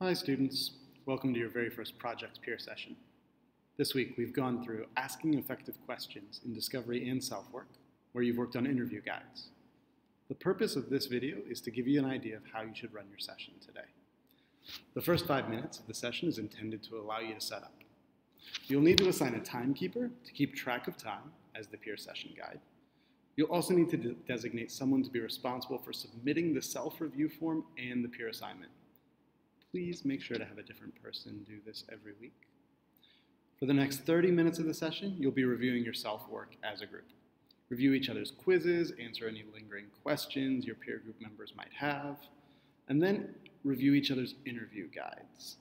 Hi students, welcome to your very first project peer session. This week we've gone through asking effective questions in discovery and self-work, where you've worked on interview guides. The purpose of this video is to give you an idea of how you should run your session today. The first 5 minutes of the session is intended to allow you to set up. You'll need to assign a timekeeper to keep track of time as the peer session guide. You'll also need to designate someone to be responsible for submitting the self-review form and the peer assignment. Please make sure to have a different person do this every week. For the next 30 minutes of the session, you'll be reviewing your self-work as a group. Review each other's quizzes, answer any lingering questions your peer group members might have, and then review each other's interview guides.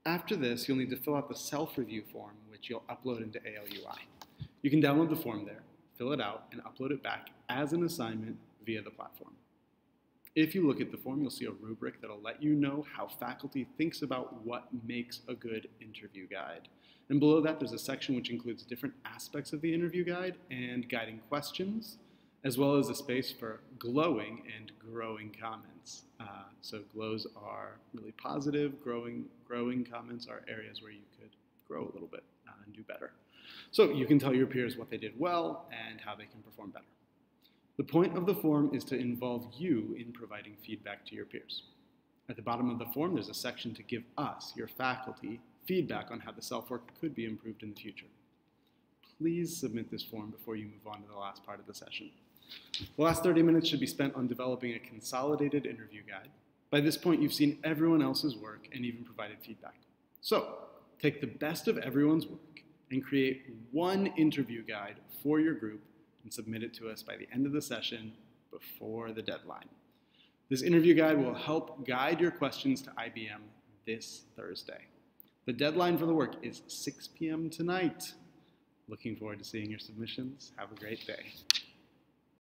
After this, you'll need to fill out the self-review form, which you'll upload into ALUI. You can download the form there, fill it out, and upload it back as an assignment via the platform. If you look at the form, you'll see a rubric that'll let you know how faculty thinks about what makes a good interview guide. And below that, there's a section which includes different aspects of the interview guide and guiding questions, as well as a space for glowing and growing comments. So glows are really positive, growing comments are areas where you could grow a little bit and do better. So you can tell your peers what they did well and how they can perform better. The point of the form is to involve you in providing feedback to your peers. At the bottom of the form, there's a section to give us, your faculty, feedback on how the self-work could be improved in the future. Please submit this form before you move on to the last part of the session. The last 30 minutes should be spent on developing a consolidated interview guide. By this point, you've seen everyone else's work and even provided feedback. So, take the best of everyone's work and create one interview guide for your group and submit it to us by the end of the session before the deadline. This interview guide will help guide your questions to IBM this Thursday. The deadline for the work is 6 p.m. tonight. Looking forward to seeing your submissions. Have a great day.